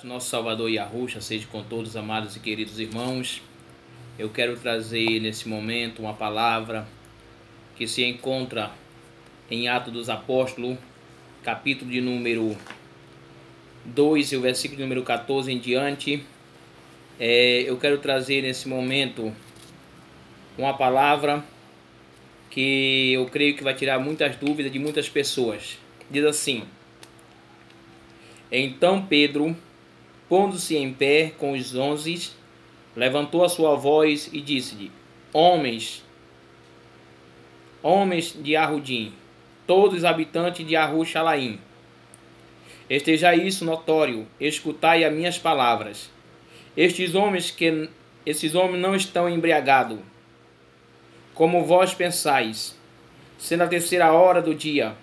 Nosso Salvador Yahushua seja com todos, amados e queridos irmãos. Eu quero trazer nesse momento uma palavra que se encontra em Atos dos Apóstolos, capítulo de número 2 e o versículo de número 14 em diante. Eu quero trazer nesse momento uma palavra que eu creio que vai tirar muitas dúvidas de muitas pessoas. Diz assim: Então Pedro, pondo-se em pé com os 11, levantou a sua voz e disse-lhe: Homens de Arrudim, todos habitantes de Arruxalaim, esteja isso notório, escutai as minhas palavras. Esses homens não estão embriagados, como vós pensais, sendo a terceira hora do dia.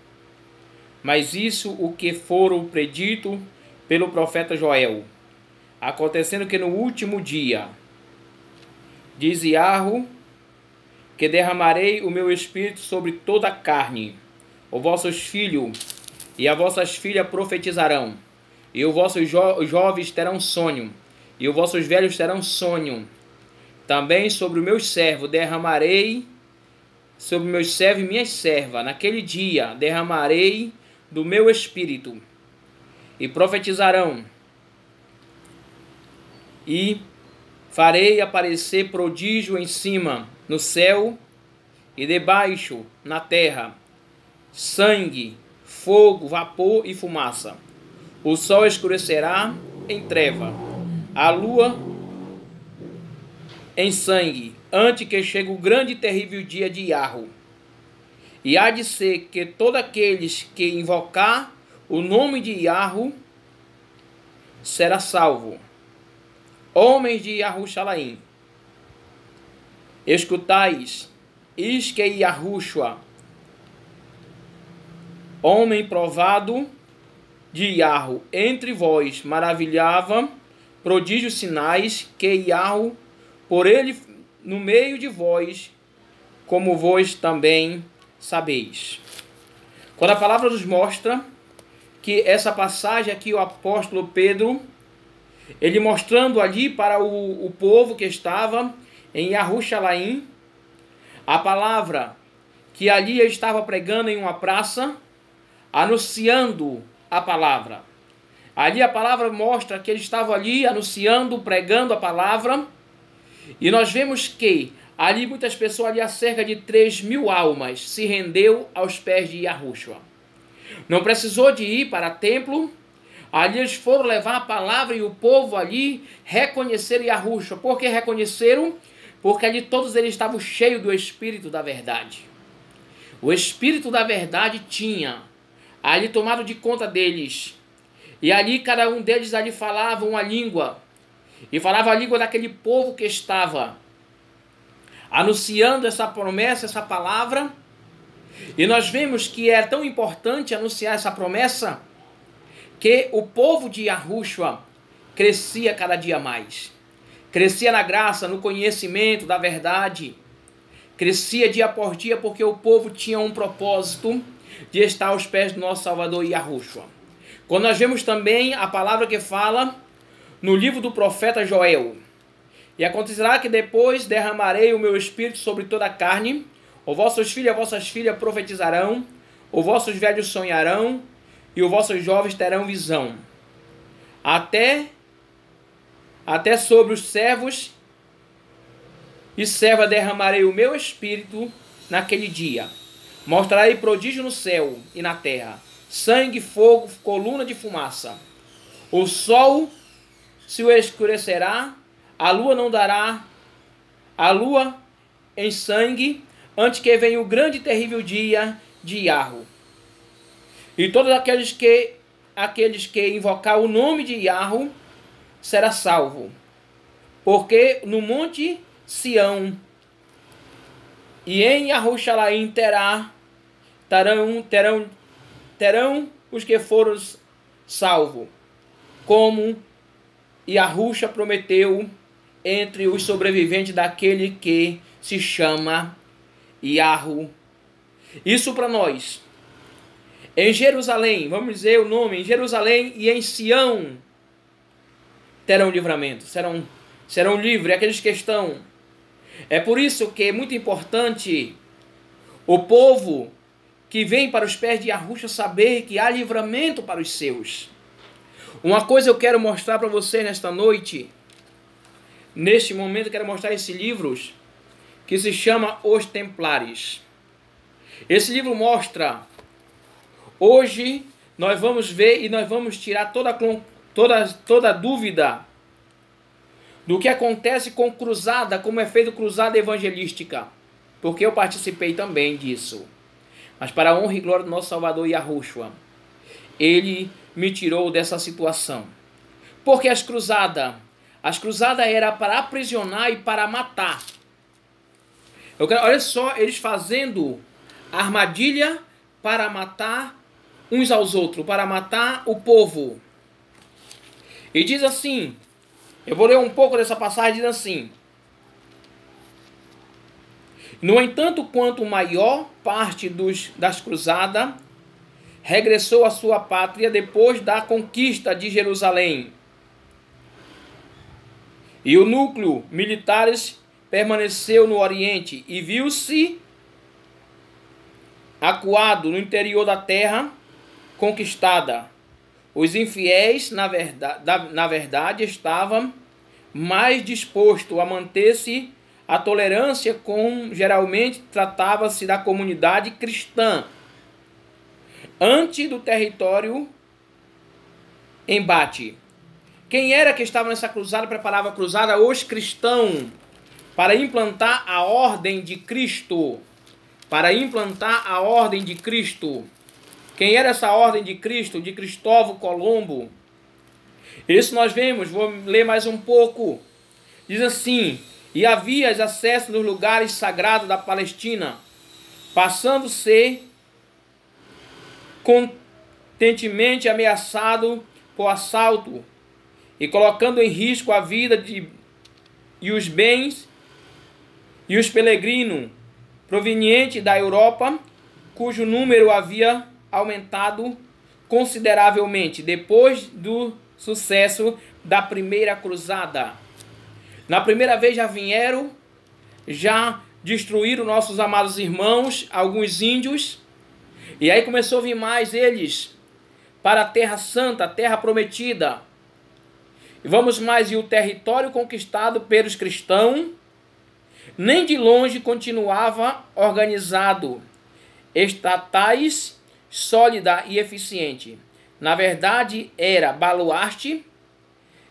Mas isso o que fora predito pelo profeta Joel, acontecendo que no último dia, diz Yahweh, que derramarei o meu espírito sobre toda a carne. Os vossos filhos e as vossas filhas profetizarão, e os vossos jovens terão sonho, e os vossos velhos terão sonho. Também sobre os meus servos derramarei, sobre meus servos e minhas servas, naquele dia derramarei do meu espírito, e profetizarão, e farei aparecer prodígio em cima, no céu, e debaixo, na terra, sangue, fogo, vapor e fumaça. O sol escurecerá em treva, a lua em sangue, antes que chegue o grande e terrível dia de Yahweh. E há de ser que todos aqueles que invocar o nome de Yahweh será salvo. Homens de Arruxalaim, escutais, eis que Yahushua, homem provado de Yahweh, entre vós maravilhava prodígios sinais que Yahweh por ele no meio de vós, como vós também sabeis. Quando a palavra nos mostra que essa passagem aqui, o apóstolo Pedro, ele mostrando ali para o povo que estava em Arruxalaim, a palavra que ali ele estava pregando em uma praça, anunciando a palavra. Ali a palavra mostra que ele estava ali anunciando, pregando a palavra, e nós vemos que ali muitas pessoas, ali há cerca de 3.000 almas, se rendeu aos pés de Yahushua. Não precisou de ir para o templo. Ali eles foram levar a palavra e o povo ali reconheceram Yahushua. Por que reconheceram? Porque ali todos eles estavam cheios do Espírito da verdade. O Espírito da verdade tinha ali tomado de conta deles. E ali cada um deles ali falava uma língua. E falava a língua daquele povo que estava anunciando essa promessa, essa palavra. E nós vemos que é tão importante anunciar essa promessa que o povo de Yahushua crescia cada dia mais. Crescia na graça, no conhecimento da verdade. Crescia dia por dia porque o povo tinha um propósito de estar aos pés do nosso Salvador Yahushua. Quando nós vemos também a palavra que fala no livro do profeta Joel: E acontecerá que depois derramarei o meu espírito sobre toda a carne, os vossos filhos e as vossas filhas profetizarão, os vossos velhos sonharão, e os vossos jovens terão visão. Até sobre os servos e servas derramarei o meu espírito naquele dia. Mostrarei prodígio no céu e na terra, sangue, fogo, coluna de fumaça. O sol se escurecerá, a lua não dará, a lua em sangue, antes que venha o grande e terrível dia de Yahweh. E todos aqueles que invocar o nome de Yahweh será salvo. Porque no monte Sião e em Arruxalaim terão os que foram salvos, como Yahushua prometeu entre os sobreviventes daquele que se chama Yahweh. Isso para nós. Em Jerusalém, vamos dizer o nome, em Jerusalém e em Sião, terão livramento, serão livres, aqueles que estão. É por isso que é muito importante o povo que vem para os pés de Yahushua saber que há livramento para os seus. Uma coisa eu quero mostrar para você nesta noite, neste momento eu quero mostrar esse livro que se chama Os Templares. Esse livro mostra, hoje nós vamos ver e nós vamos tirar toda dúvida do que acontece com cruzada, como é feito cruzada evangelística, porque eu participei também disso. Mas para a honra e glória do nosso Salvador Yahushua, ele me tirou dessa situação. Porque as cruzadas era para aprisionar e para matar. Olha só, eles fazendo armadilha para matar uns aos outros, para matar o povo. E diz assim, eu vou ler um pouco dessa passagem, diz assim: no entanto, quanto maior parte das cruzadas regressou à sua pátria depois da conquista de Jerusalém, e o núcleo militares permaneceu no Oriente e viu-se acuado no interior da terra conquistada. Os infiéis, na verdade, estavam mais dispostos a manter-se a tolerância com, geralmente, tratava-se da comunidade cristã. Antes do território embate. Quem era que estava nessa cruzada, preparava a cruzada? Os cristãos, para implantar a ordem de Cristo. Para implantar a ordem de Cristo. Quem era essa ordem de Cristo? De Cristóvão Colombo. Isso nós vemos, vou ler mais um pouco. Diz assim: e havia acesso nos lugares sagrados da Palestina, passando-se constantemente ameaçado por assalto e colocando em risco a vida e os bens e os peregrinos provenientes da Europa, cujo número havia aumentado consideravelmente depois do sucesso da primeira cruzada. Na primeira vez já vieram, já destruíram nossos amados irmãos, alguns índios, e aí começou a vir mais eles para a Terra Santa, a Terra Prometida. E vamos mais, e o território conquistado pelos cristãos, nem de longe continuava organizado, estatais, sólida e eficiente. Na verdade, era baluarte,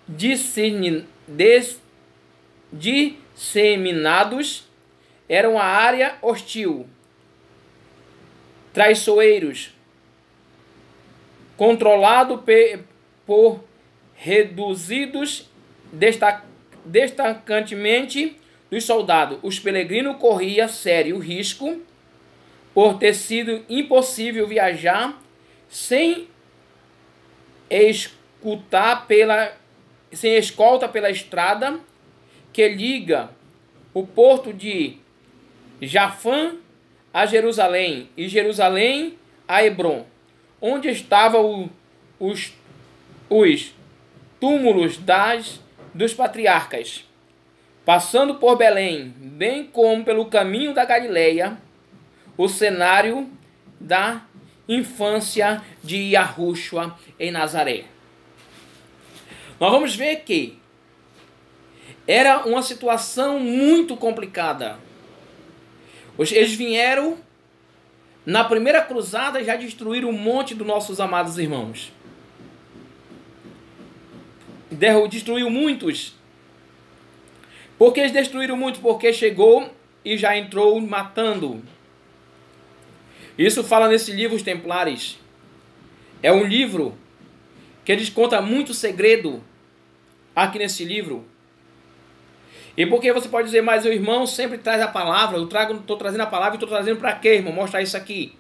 disseminados, era uma área hostil, traiçoeiros, controlado por reduzidos destacantemente dos soldados. Os peregrinos corriam sério risco por ter sido impossível viajar sem escolta pela estrada que liga o porto de Jafã a Jerusalém e Jerusalém a Hebrom, onde estavam os túmulos dos patriarcas, passando por Belém, bem como pelo caminho da Galileia, o cenário da infância de Yahushua em Nazaré. Nós vamos ver que era uma situação muito complicada. Eles vieram, na primeira cruzada, já destruíram um monte dos nossos amados irmãos. Destruiu muitos. Por que eles destruíram muitos? Porque chegou e já entrou matando. Isso fala nesse livro, Os Templares. É um livro que eles contam muito segredo aqui nesse livro. E porque você pode dizer, mas o irmão sempre traz a palavra, estou trazendo a palavra e estou trazendo para quê, irmão? Mostrar isso aqui.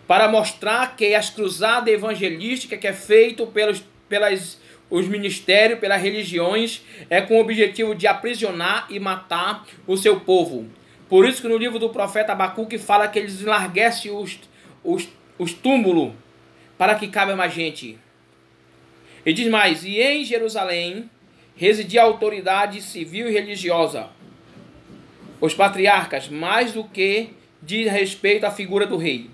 Para mostrar que as cruzadas evangelísticas que é feito os ministérios, pelas religiões, é com o objetivo de aprisionar e matar o seu povo. Por isso que no livro do profeta Abacuque fala que eles enlarguecem os túmulos para que cabe mais gente. E diz mais, e em Jerusalém residia a autoridade civil e religiosa, os patriarcas, mais do que diz respeito à figura do rei.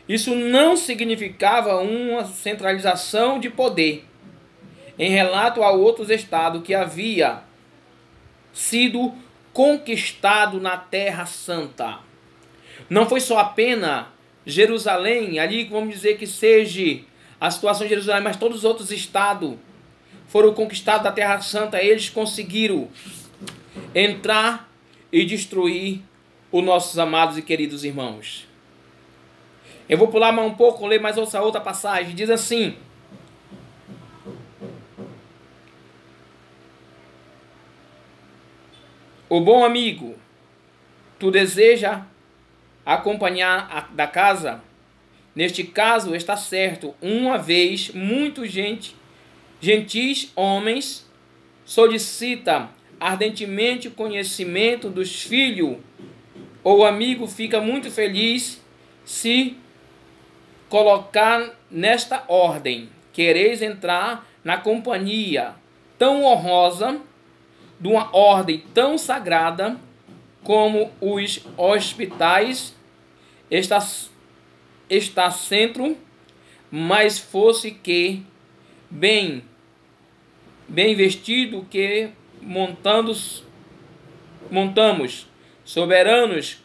Isso não significava uma centralização de poder, em relato a outros estados que havia sido conquistado na Terra Santa. Não foi só apenas Jerusalém, ali vamos dizer que seja a situação de Jerusalém, mas todos os outros estados foram conquistados da Terra Santa. Eles conseguiram entrar e destruir os nossos amados e queridos irmãos. Eu vou pular mais um pouco, ler mais outra passagem. Diz assim: o bom amigo, tu deseja acompanhar da casa? Neste caso está certo, uma vez muitos gentis homens solicita ardentemente o conhecimento dos filhos, o amigo fica muito feliz se colocar nesta ordem. Quereis entrar na companhia tão honrosa, de uma ordem tão sagrada como os hospitais, está centro, mas fosse que bem vestido que montamos soberanos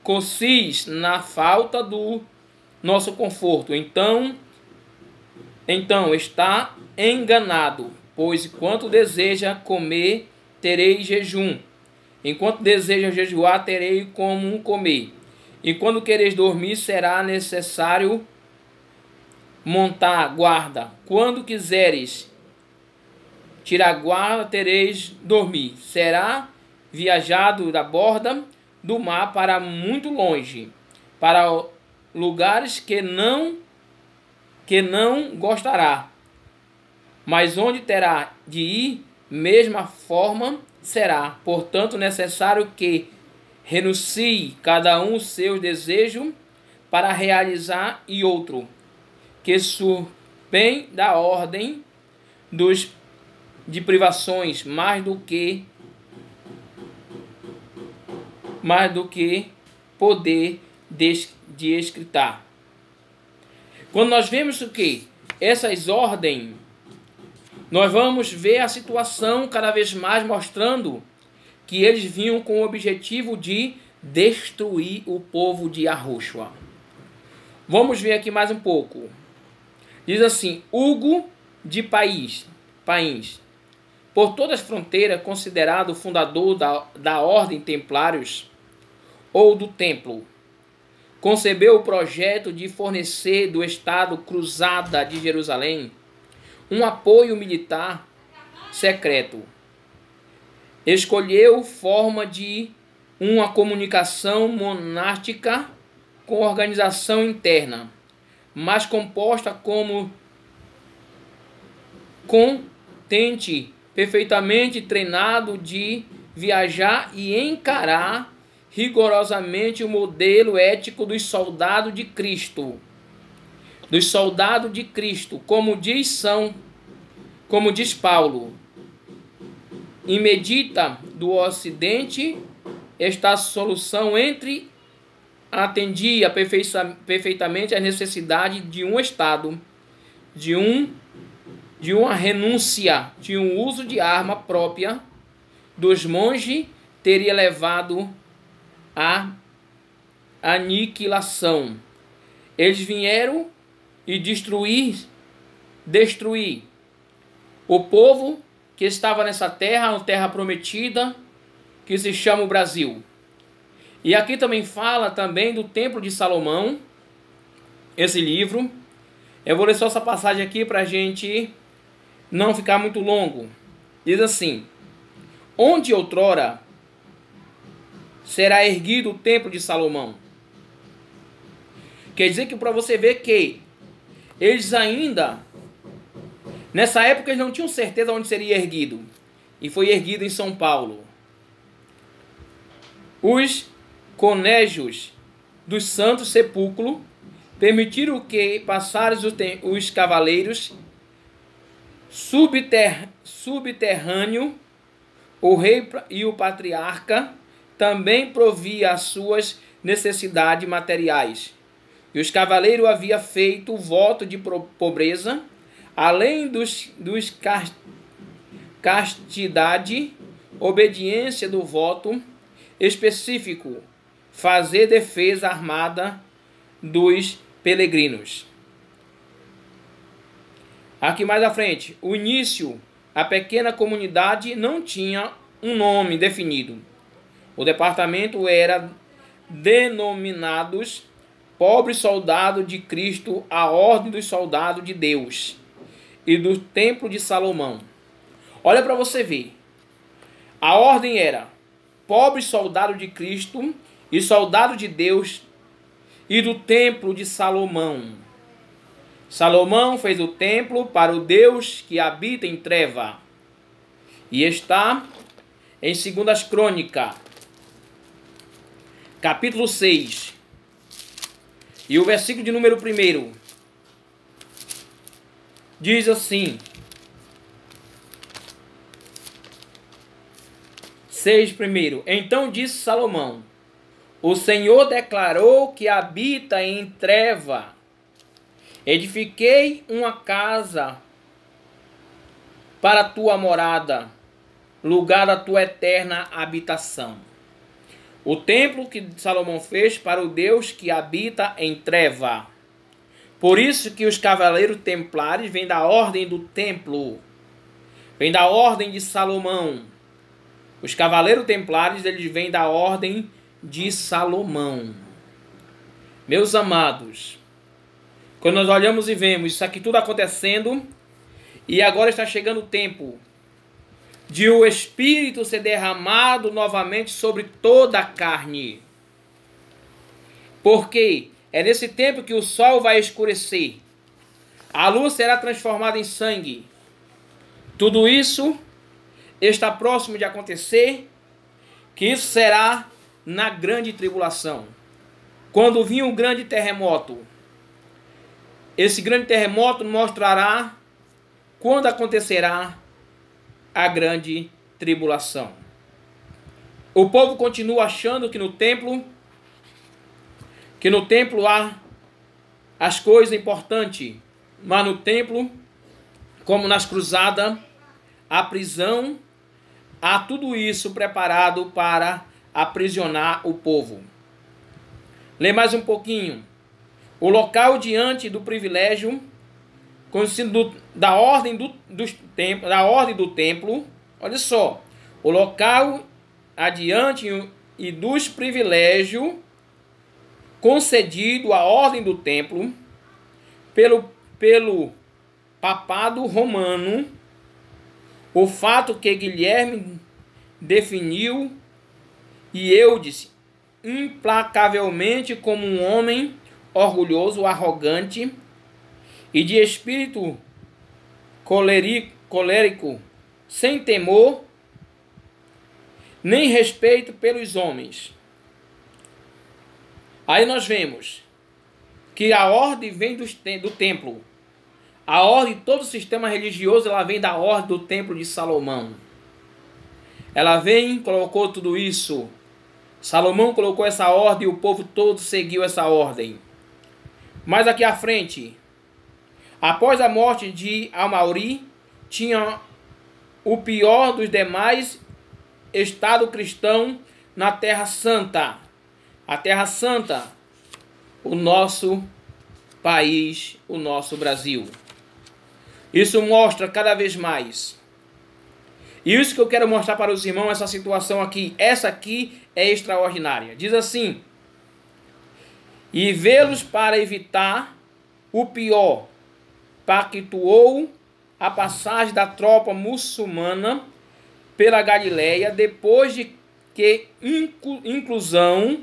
cocis na falta do nosso conforto. Então está enganado, pois enquanto deseja comer, terei jejum. Enquanto deseja jejuar, terei como comer. E quando quereis dormir, será necessário montar guarda. Quando quiseres tirar guarda, tereis dormir. Será viajado da borda do mar para muito longe, para lugares que não gostará, mas onde terá de ir, mesma forma será. Portanto, necessário que renuncie cada um seus desejos para realizar e outro, que surpem da ordem de privações mais do que poder de escritar. Quando nós vemos o que? Essas ordens, nós vamos ver a situação cada vez mais mostrando que eles vinham com o objetivo de destruir o povo de Yahushua. Vamos ver aqui mais um pouco. Diz assim: Hugo de País, por todas as fronteiras, considerado o fundador da Ordem Templários ou do Templo, concebeu o projeto de fornecer do Estado Cruzada de Jerusalém um apoio militar secreto. Escolheu forma de uma comunicação monástica com organização interna, mas composta como contente, perfeitamente treinado de viajar e encarar rigorosamente o modelo ético dos soldados de Cristo. Como diz Paulo, imedita do Ocidente, esta solução atendia perfeitamente a necessidade de um Estado, de uma renúncia, de um uso de arma própria dos monges, teria levado à aniquilação. Eles vieram e destruir o povo que estava nessa terra, uma terra prometida, que se chama o Brasil. E aqui também fala também do Templo de Salomão, esse livro. Eu vou ler só essa passagem aqui para a gente não ficar muito longo. Diz assim: onde outrora será erguido o Templo de Salomão? Quer dizer que para você ver que eles ainda, nessa época, eles não tinham certeza onde seria erguido. E foi erguido em São Paulo. Os conégios dos Santos Sepulcro permitiram que passaram os cavaleiros subterrâneo, o rei e o patriarca também provia as suas necessidades materiais. E os cavaleiros haviam feito voto de pobreza, além dos castidade, obediência do voto específico, fazer defesa armada dos peregrinos. Aqui mais à frente, o início, a pequena comunidade não tinha um nome definido. O departamento era denominados Pobres Soldados de Cristo, a Ordem dos Soldados de Deus e do Templo de Salomão. Olha para você ver. A ordem era Pobres Soldados de Cristo e Soldado de Deus e do Templo de Salomão. Salomão fez o templo para o Deus que habita em treva. E está em 2 Crônicas, capítulo 6. E o versículo de número 1 diz assim: 6:1. Então disse Salomão: o Senhor declarou que habita em treva. Edifiquei uma casa para a tua morada, lugar da tua eterna habitação. O templo que Salomão fez para o Deus que habita em treva. Por isso que os cavaleiros templários vêm da ordem do templo, vêm da ordem de Salomão. Os cavaleiros templários, eles vêm da ordem de Salomão. Meus amados, quando nós olhamos e vemos isso aqui tudo acontecendo, e agora está chegando o tempo de o Espírito ser derramado novamente sobre toda a carne. Porque é nesse tempo que o sol vai escurecer, a luz será transformada em sangue. Tudo isso está próximo de acontecer, que isso será na grande tribulação. Quando vir um grande terremoto, esse grande terremoto mostrará quando acontecerá a grande tribulação. O povo continua achando que no templo há as coisas importantes, mas no templo, como nas cruzadas, a prisão, há tudo isso preparado para aprisionar o povo. Lê mais um pouquinho. O local diante do privilégio, conhecido da ordem do templo, olha só, o local adiante e dos privilégios concedido à ordem do templo pelo papado romano, o fato que Guilherme definiu e Eudes implacavelmente como um homem orgulhoso, arrogante e de espírito colérico, sem temor nem respeito pelos homens. Aí nós vemos que a ordem vem do templo. A ordem, todo o sistema religioso, ela vem da ordem do templo de Salomão. Ela vem, colocou tudo isso. Salomão colocou essa ordem e o povo todo seguiu essa ordem. Mas aqui à frente, após a morte de Amauri, tinha o pior dos demais estados cristãos na Terra Santa. A Terra Santa, o nosso país, o nosso Brasil. Isso mostra cada vez mais. E isso que eu quero mostrar para os irmãos, essa situação aqui. Essa aqui é extraordinária. Diz assim: e vê-los para evitar o pior, pactuou a passagem da tropa muçulmana pela Galileia, depois de que inclusão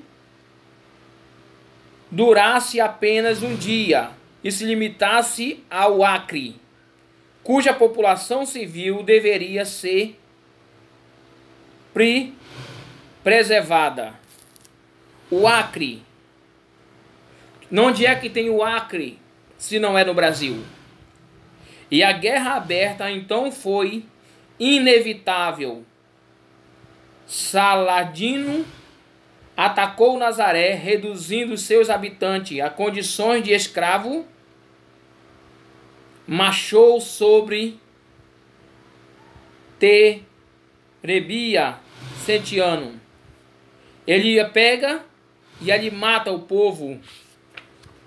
durasse apenas um dia e se limitasse ao Acre, cuja população civil deveria ser preservada. O Acre. Onde é que tem o Acre, se não é no Brasil? E a guerra aberta então foi inevitável. Saladino atacou Nazaré, reduzindo seus habitantes a condições de escravo. Marchou sobre Terebia, Setiano. Ele pega e ele mata o povo,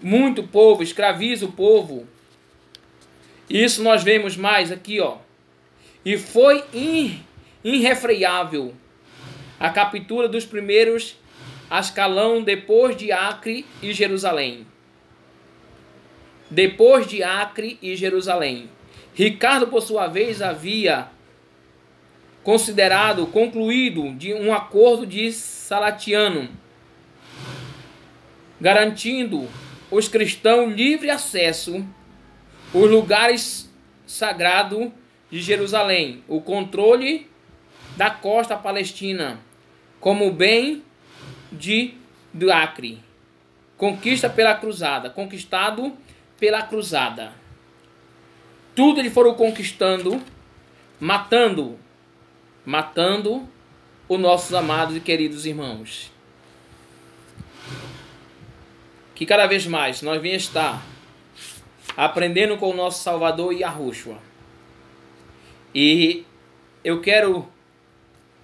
muito povo, escraviza o povo. Isso nós vemos mais aqui, ó. E foi irrefreável a captura dos primeiros Ascalão depois de Acre e Jerusalém. Depois de Acre e Jerusalém. Ricardo, por sua vez, havia concluído de um acordo de Salatiano, garantindo os cristãos livre acesso aos lugares sagrados de Jerusalém, o controle da costa palestina, como bem do Acre, conquistado pela cruzada. Tudo eles foram conquistando, matando os nossos amados e queridos irmãos. Que cada vez mais nós venhamos estar aprendendo com o nosso Salvador Yahushua. E eu quero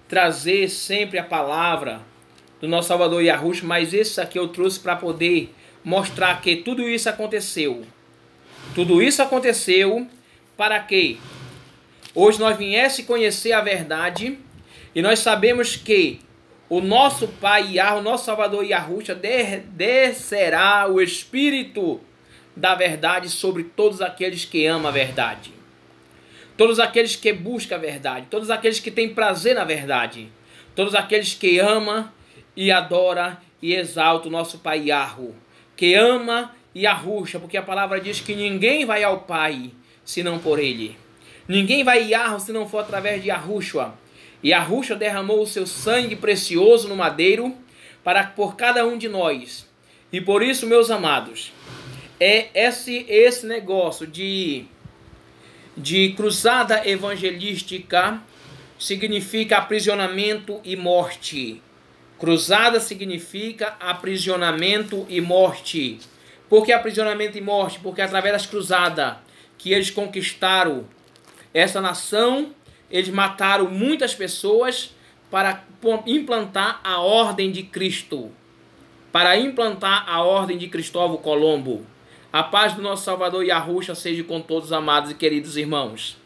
trazer sempre a palavra do nosso Salvador Yahushua, mas esse aqui eu trouxe para poder mostrar que tudo isso aconteceu. Tudo isso aconteceu para que hoje nós viesse conhecer a verdade, e nós sabemos que o nosso Pai Yahweh, o nosso Salvador Yahushua, descerá o Espírito da verdade sobre todos aqueles que amam a verdade. Todos aqueles que buscam a verdade, todos aqueles que têm prazer na verdade, todos aqueles que amam e adoram e exaltam o nosso Pai Yahweh, que ama Yahushua, porque a palavra diz que ninguém vai ao Pai senão por Ele. Ninguém vai a Yahweh se não for através de Yahushua. E Yahushua derramou o seu sangue precioso no madeiro por cada um de nós. E por isso, meus amados, esse negócio de cruzada evangelística significa aprisionamento e morte. Cruzada significa aprisionamento e morte. Por que aprisionamento e morte? Porque através das cruzadas que eles conquistaram essa nação, eles mataram muitas pessoas para implantar a ordem de Cristo. Para implantar a ordem de Cristóvão Colombo. A paz do nosso Salvador Yahushua seja com todos os amados e queridos irmãos.